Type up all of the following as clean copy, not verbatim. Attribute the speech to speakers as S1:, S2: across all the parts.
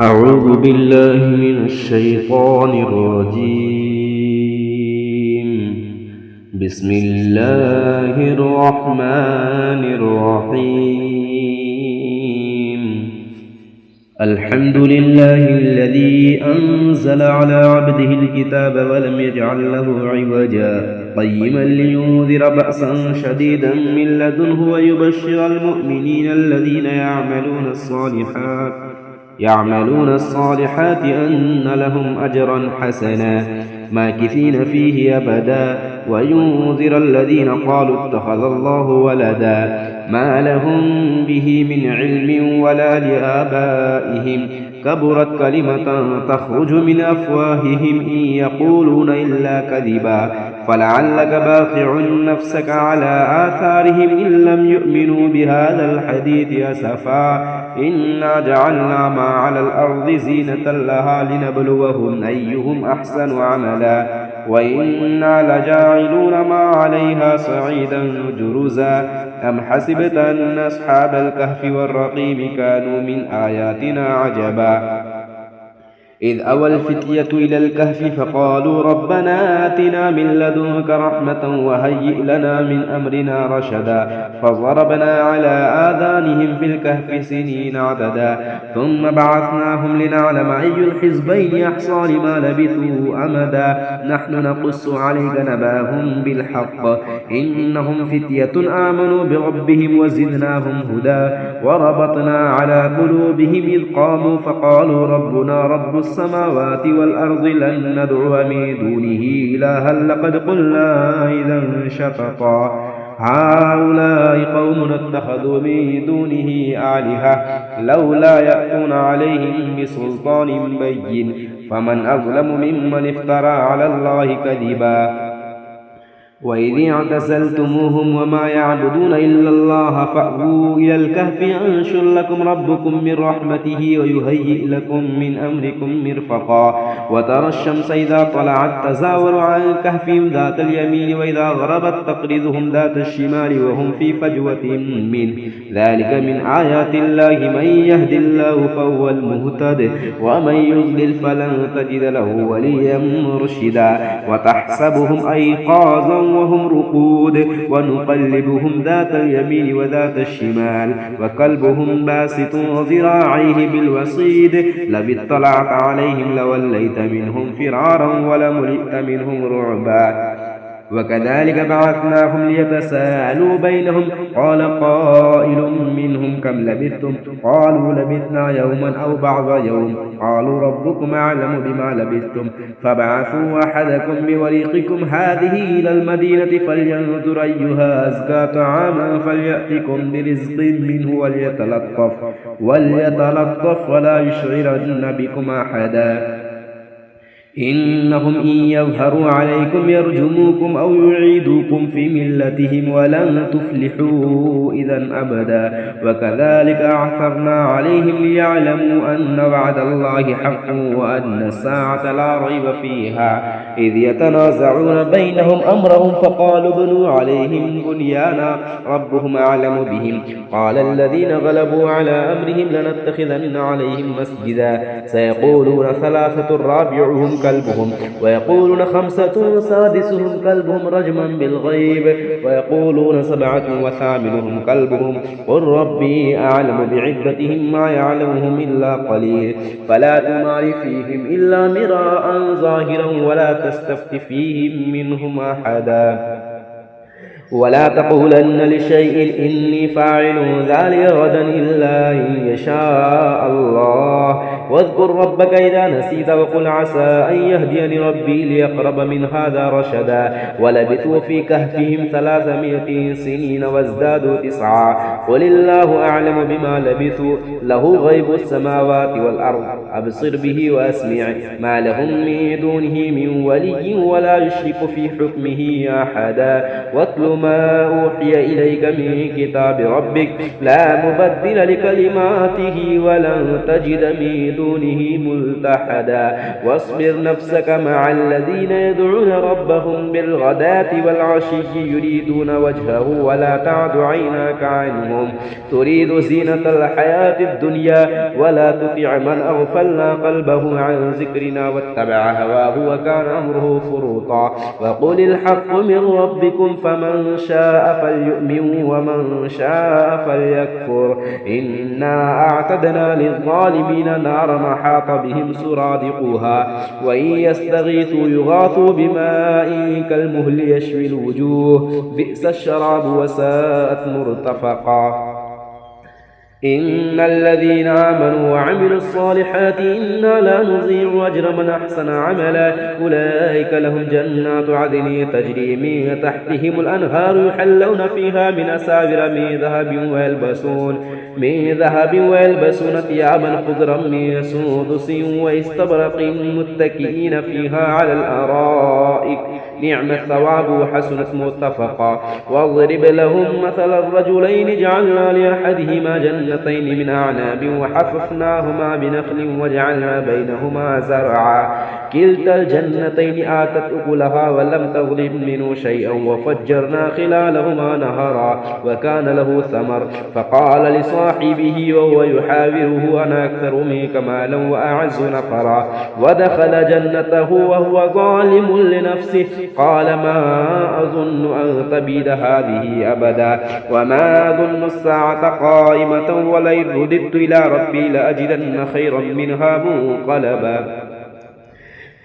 S1: أعوذ بالله من الشيطان الرجيم. بسم الله الرحمن الرحيم. الحمد لله الذي أنزل على عبده الكتاب ولم يجعل له عوجا قيما لينذر بأسا شديدا من لدنه ويبشر المؤمنين الذين يعملون الصالحات أن لهم أجرا حسنا ماكثين فيه أبدا وينذر الذين قالوا اتخذ الله ولدا ما لهم به من علم ولا لآبائهم كبرت كلمة تخرج من أفواههم إن يقولون إلا كذبا فلعلك باخع نفسك على آثارهم إن لم يؤمنوا بهذا الحديث أسفا إنا جعلنا ما على الأرض زينة لها لنبلوهم أيهم أحسن عملا وإنا لجاعلون ما عليها صعيدا جرزا أم حسبت أن أصحاب الكهف والرقيم كانوا من آياتنا عجبا إذ أوى الفتية إلى الكهف فقالوا ربنا آتنا من لدنك رحمة وهيئ لنا من أمرنا رشدا فضربنا على آذانهم في الكهف سنين عددا ثم بعثناهم لنعلم أي الحزبين أحصى لما لبثوا أمدا نحن نقص عليك نباهم بالحق إنهم فتية آمنوا بربهم وزدناهم هدى وربطنا على قلوبهم إذ قاموا فقالوا ربنا رب السماوات والأرض لن ندعو من دونه إلها لقد قلنا إذا شططا هؤلاء قوم اتخذوا من دونه آلهة لولا يأتون عليهم بسلطان بين فمن أظلم ممن افترى على الله كذبا وإذ اعتزلتموهم وما يعبدون إلا الله فأووا إلى الكهف ينشر لكم ربكم من رحمته ويهيئ لكم من أمركم مرفقا وترى الشمس إذا طلعت تزاور عن كهفهم ذات اليمين وإذا غربت تقرضهم ذات الشمال وهم في فجوة منه ذلك من آيات الله من يهد الله فهو المهتد ومن يضلل فلن تجد له وليا مرشدا وتحسبهم أيقاظا وهم رقود ونقلبهم ذات اليمين وذات الشمال وكلبهم باسط ذراعيه بالوصيد لو اطلعت عليهم لوليت منهم فرارا ولملئت منهم رعبا وكذلك بعثناهم ليتساءلوا بينهم قال قائل منهم كم لبثتم قالوا لبثنا يوما أو بعض يوم قالوا ربكم أعلم بما لبثتم فابعثوا أحدكم بوريقكم هذه إلى المدينة فلينظر أيها أزكى طعاما فليأتكم برزق منه وليتلطف ولا يشعرن بكم أحدا إنهم إن يظهروا عليكم يرجموكم أو يعيدوكم في ملتهم ولن تفلحوا إذا أبدا وكذلك أعثرنا عليهم ليعلموا أن وعد الله حق وأن الساعة لا ريب فيها إذ يتنازعون بينهم أمرهم فقالوا بنوا عليهم بنيانا ربهم أعلم بهم قال الذين غلبوا على أمرهم لنتخذن عليهم مسجدا سيقولون ثلاثة رابعهم كلبهم ويقولون خمسة سادسهم كلبهم رجما بالغيب ويقولون سبعة وثامنهم كلبهم قل ربي أعلم بعدتهم ما يعلمهم إلا قليل فلا تمار فيهم إلا مراء ظاهرا ولا تستفت فيهم منهم أحدا ولا تقولن لشيء إني فاعل ذلك غدا إلا إن يشاء الله واذكر ربك إذا نسيت وقل عسى أن يهديني ربي ليقرب من هذا رشدا ولبثوا في كهفهم 300 سنين وازدادوا 9 قل الله أعلم بما لبثوا له غيب السماوات والأرض أبصر به وأسمع ما لهم من دونه من ولي ولا يشرك في حكمه أحدا واتل ما أوحي إليك من كتاب ربك لا مبدل لكلماته ولن تجد من دونه ملتحدا واصبر نفسك مع الذين يدعون ربهم بالغداة والعشي يريدون وجهه ولا تعد عيناك عنهم تريد زينة الحياة الدنيا ولا تطع من أغفلنا قلبه عن ذكرنا واتبع هواه وكان أمره فرطا وقل الحق من ربكم فمن شاء فليؤمن ومن شاء فليكفر إنا أعتدنا للظالمين نارا أحاط بهم سرادقها وإن يستغيثوا يغاثوا بماء كالمهل يشوي الوجوه بئس الشراب وساءت مرتفقا إن الذين آمنوا وعملوا الصالحات إنا لا نضيع أجر من أحسن عملا أولئك لهم جنات عدن تجري من تحتهم الأنهار يحلون فيها من أساور من ذهب ويلبسون ثيابا خضرا من سندس واستبرق متكئين فيها على الأرائك نعم الثواب وحسنت مرتفقا واضرب لهم مثل الرجلين جعلنا لأحدهما جنتين من أعناب وحففناهما بنخل وجعلنا بينهما زرعا كلتا الجنتين آتت أكلها ولم تظلم منه شيئا وفجرنا خلالهما نهرا وكان له ثمر فقال لصاحبه وهو يحاوره أنا أكثر منك مالا وأعز نفرا ودخل جنته وهو ظالم لنفسه قال ما أظن أن تبيد هذه أبدا وما أظن الساعة قائمة ولئن رددت إلى ربي لأجدن خيرا منها منقلبا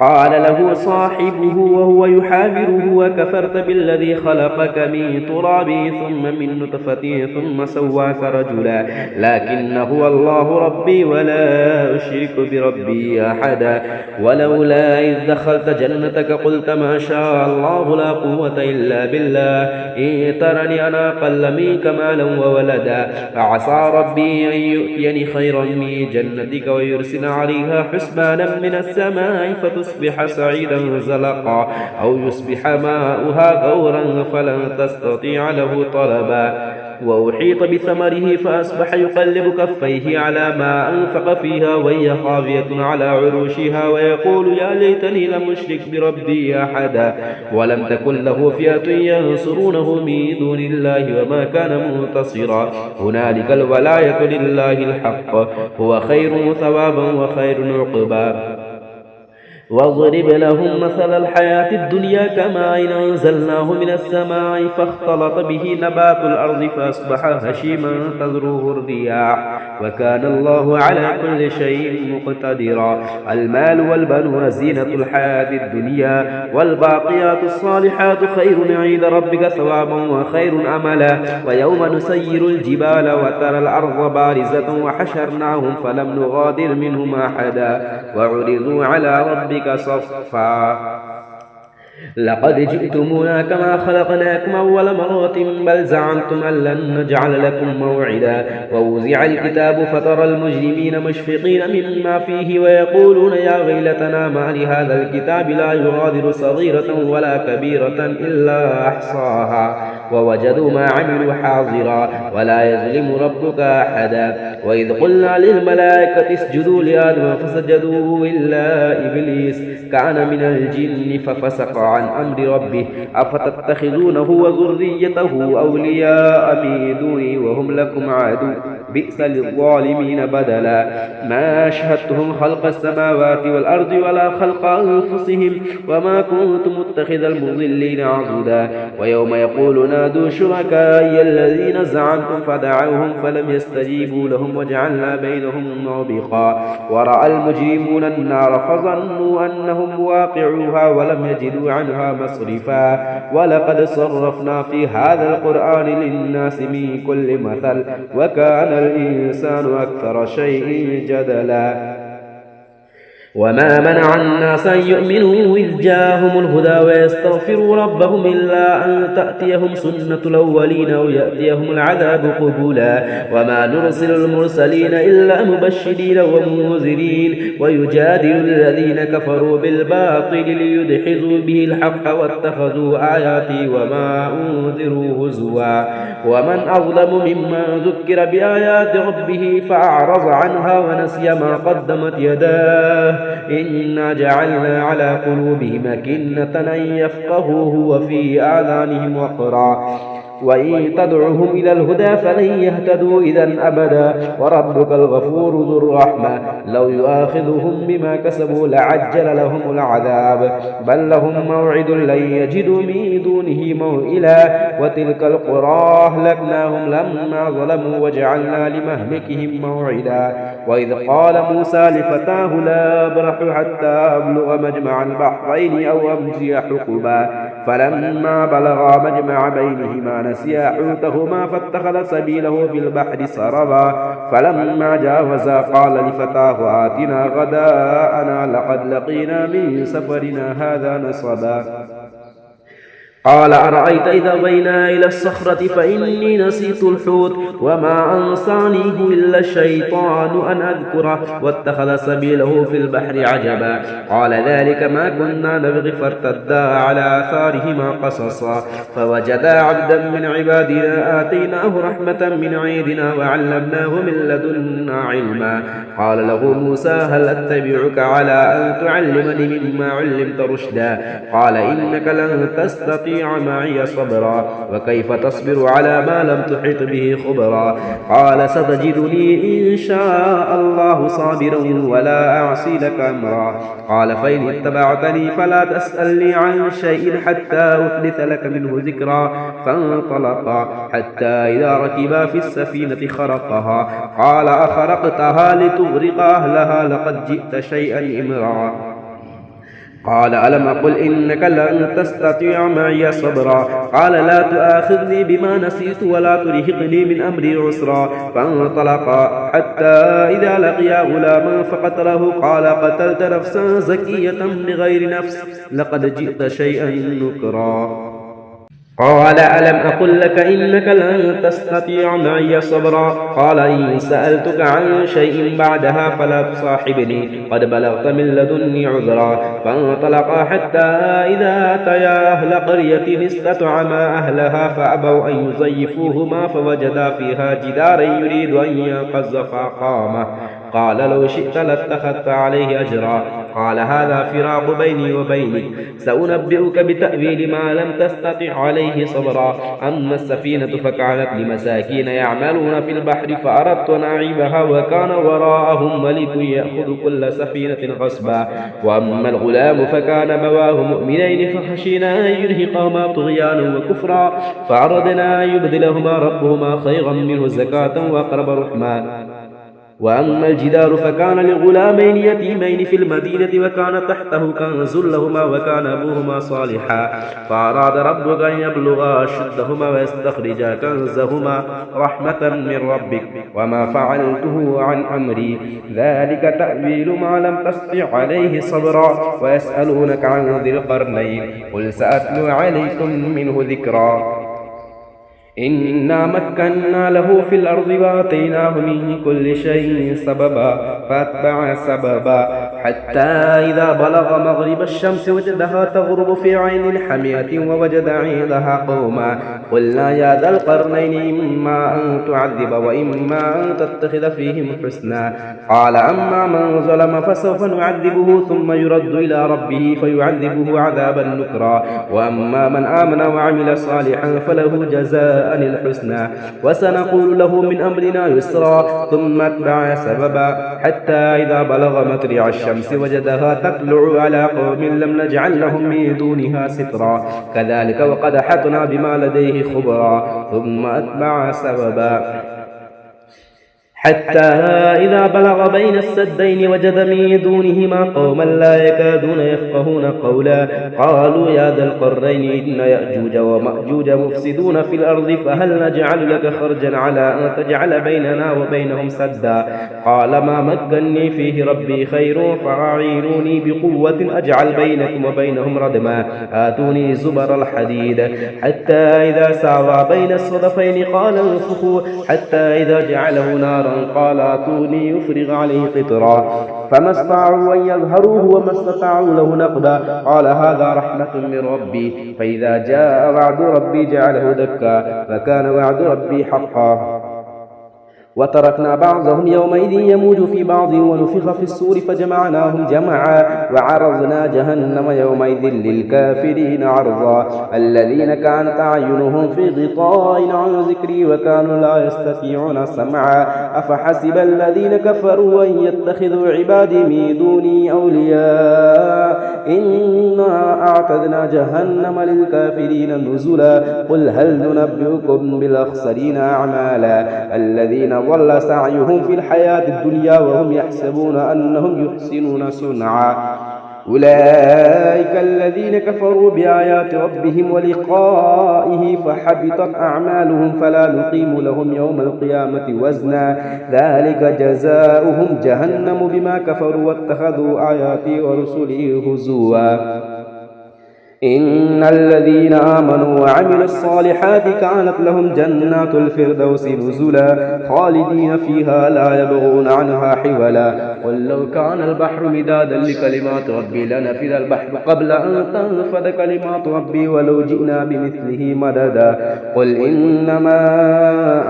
S1: قال له صاحبه وهو يحاوره وكفرت بالذي خلقك من تراب ثم من نطفة ثم سواك رجلا لكن هو الله ربي ولا أشرك بربي أحدا ولولا إذ دخلت جنتك قلت ما شاء الله لا قوة إلا بالله إن ترني أنا أقل منك مالا وولدا فعسى ربي أن يؤتيني خيرا من جنتك ويرسل عليها حسبانا من السماء تصبح سعيدا زلقا أو يصبح ماؤها غورا فلن تستطيع له طلبا وأحيط بثمره فأصبح يقلب كفيه على ما أنفق فيها وهي خاوية على عروشها ويقول يا ليتني لم أشرك بربي أحدا ولم تكن له فئة ينصرونه من دون الله وما كان منتصرا هنالك الولاية لله الحق هو خير ثوابا وخير عقبا واضرب لهم مثل الحياة الدنيا كماء أنزلناه من السماء فاختلط به نبات الأرض فأصبح هشيما تذروه الرياح وكان الله على كل شيء مقتدرا المال والبنون زينة الحياة الدنيا والباقيات الصالحات خير عند ربك ثوابا وخير أملا ويوم نسير الجبال وترى الأرض بارزة وحشرناهم فلم نغادر منهم أحدا وعرضوا على ربك صفا لقد جئتمونا كما خلقناكم أول مرة بل زعمتم أن لن نجعل لكم موعدا ووزع الكتاب فترى المجرمين مشفقين مما فيه ويقولون يا ويلتنا ما لهذا الكتاب لا يغادر صغيرة ولا كبيرة إلا أحصاها ووجدوا ما عملوا حاضرا ولا يظلم ربك أحدا وإذ قلنا للملائكة اسجدوا لآدم فسجدوا إلا إبليس كان من الجن ففسق عن أمر ربه أفتتخذونه وذريته أولياء من دوني وهم لكم عدو بئس للظالمين بدلا ما أشهدتهم خلق السماوات والأرض ولا خلق أنفسهم وما كنت متخذ المضلين عضدا ويوم يقول نادوا شركائي الذين زعمتم فدعوهم فلم يستجيبوا لهم وجعلنا بينهم موبقا ورأى المجرمون النار فظنوا أنهم واقعوها ولم يجدوا عنها مصرفا ولقد صرفنا في هذا القرآن للناس من كل مثل وكان الإنسان أكثر شيء جدلا وما منع الناس أن يؤمنوا إذ جاءهم الهدى ويستغفروا ربهم إلا أن تأتيهم سنة الأولين أو يأتيهم العذاب قبلا وما نرسل المرسلين إلا مبشرين ومنذرين ويجادل الذين كفروا بالباطل ليدحضوا به الحق واتخذوا آياتي وما أنذروا هزوا ومن أظلم ممن ذكر بآيات ربه فأعرض عنها ونسي ما قدمت يداه إنا جعلنا على قلوبهم أكنة أن يفقهوه وفي آذانهم وقرا وإن تدعهم إلى الهدى فلن يهتدوا إذا أبدا وربك الغفور ذو الرحمة لو يؤاخذهم بما كسبوا لعجل لهم العذاب بل لهم موعد لن يجدوا من دونه موئلا وتلك القرى أهلكناهم لما ظلموا وجعلنا لمهلكهم موعدا وإذ قال موسى لفتاه لا أبرح حتى أبلغ مجمع البحرين أو أمضي حقبا فلما بلغا مجمع بينهما نسيا حوتهما فاتخذ سبيله في البحر سربا فلما جاوزا قال لفتاه آتنا غداءنا لقد لقينا من سفرنا هذا نصبا قال أرأيت إذا بينا إلى الصخرة فإني نسيت الحوت وما أنسانيه إلا الشيطان أن أذكره واتخذ سبيله في البحر عجبا قال ذلك ما كنا نبغي فارتدا على آثارهما قصصا فوجدا عبدا من عبادنا آتيناه رحمة من عندنا وعلمناه من لدنا علما قال له موسى هل أتبعك على أن تعلمني مما علمت رشدا قال إنك لن تستطيع معي صبرا وكيف تصبر على ما لم تحط به خبرا قال ستجدني إن شاء الله صابرا ولا أعصي لك أمرا قال فإن اتبعتني فلا تسألني عن شيء حتى أحدث لك منه ذكرا فانطلقا حتى إذا ركبا في السفينة خرقها قال أخرقتها لتغرق أهلها لقد جئت شيئا إمرا قال ألم أقل إنك لن تستطيع معي صبرا قال لا تؤاخذني بما نسيت ولا ترهقني من أمري عسرا فانطلقا حتى إذا لقيا غلاما فقتله قال قتلت نفسا زكية بغير نفس لقد جئت شيئا نكرا قال ألم أقل لك إنك لن تستطيع معي صبرا قال إن سألتك عن شيء بعدها فلا تصاحبني قد بلغت من لدني عذرا فانطلقا حتى إذا أتيا أهل قرية استطعما أهلها فأبوا أن يضيفوهما فوجدا فيها جدارا يريد أن ينقض فأقامه قال لو شئت لاتخذت عليه أجرا قال هذا فراق بيني وبينك سأنبئك بتأويل ما لم تستطع عليه صبرا أما السفينة فكانت لمساكين يعملون في البحر فأردت أن أعيبها وكان وراءهم ملك يأخذ كل سفينة غصبا وأما الغلام فكان بواه مؤمنين فخشينا أن يرهقهما طغيانا وكفرا فأردنا أن يبدلهما ربهما خيرا منه زكاة وأقرب رحما وأما الجدار فكان لغلامين يتيمين في المدينة وكان تحته كنز لهما وكان أبوهما صالحا فأراد ربك أن يبلغا أشدهما ويستخرجا كنزهما رحمة من ربك وما فعلته عن أمري ذلك تأويل ما لم تستطع عليه صبرا ويسألونك عن ذي القرنين قل سأتلو عليكم منه ذكرا إنا مكنا له في الأرض وآتيناه من كل شيء سببا فأتبع سببا حتى إذا بلغ مغرب الشمس وجدها تغرب في عين حمية ووجد عندها قوما قلنا يا ذا القرنين إما أن تعذب وإما أن تتخذ فيهم حسنا قال أما من ظلم فسوف نعذبه ثم يرد إلى ربه فيعذبه عذابا نكرا وأما من آمن وعمل صالحا فله جزاء الحسنى وسنقول له من أمرنا يسرا ثم اتبع سببا حتى إذا بلغ مطلع الشمس وجدها تطلع على قوم لم نجعل لهم من دونها سترا كذلك وقد أحطنا بما لديه خبرا ثم اتبع سببا حتى إذا بلغ بين السدين وجد من دونهما قوما لا يكادون يفقهون قولا قالوا يا ذا القرنين إن يأجوج ومأجوج مفسدون في الأرض فهل نجعل لك خرجا على أن تجعل بيننا وبينهم سدا قال ما مكني فيه ربي خير فأعينوني بقوة أجعل بينكم وبينهم ردما آتوني زبر الحديد حتى إذا ساوى بين الصدفين قال انفخوا حتى إذا جعله نارا قال آتوني يفرغ عليه قطرا فما استطاعوا أن يظهروه وما استطاعوا له نقبا قال هذا رحمة من ربي فإذا جاء وعد ربي جعله دكا فكان وعد ربي حقا وتركنا بعضهم يومئذ يموج في بعض ونفخ في السور فجمعناهم جمعا وعرضنا جهنم يومئذ للكافرين عرضا الذين كانت أعينهم في غطاء عن ذكري وكانوا لا يستطيعون سمعا أفحسب الذين كفروا أن يتخذوا عبادي من دوني أولياء إنا أعتدنا جهنم للكافرين نزلا قل هل ننبئكم بالأخسرين أعمالا الذين ضل سعيهم في الحياة الدنيا وهم يحسبون أنهم يحسنون صنعا أولئك الذين كفروا بآيات ربهم ولقائه فحبطت أعمالهم فلا نقيم لهم يوم القيامة وزنا ذلك جزاؤهم جهنم بما كفروا واتخذوا آياتي ورسلي هزوا إن الذين آمنوا وعملوا الصالحات كانت لهم جنات الفردوس نزلا خالدين فيها لا يبغون عنها حولا قل لو كان البحر مدادا لكلمات ربي لنفذ البحر قبل أن تنفذ كلمات ربي ولو جئنا بمثله مددا قل إنما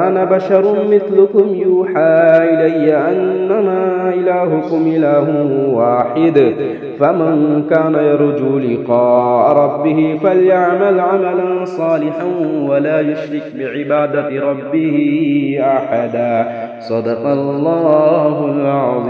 S1: أنا بشر مثلكم يوحى إلي أنما إلهكم إله واحد فمن كان يرجو لقاء ربه فليعمل عملا صالحا ولا يشرك بعبادة ربه أحدا صدق الله العظيم.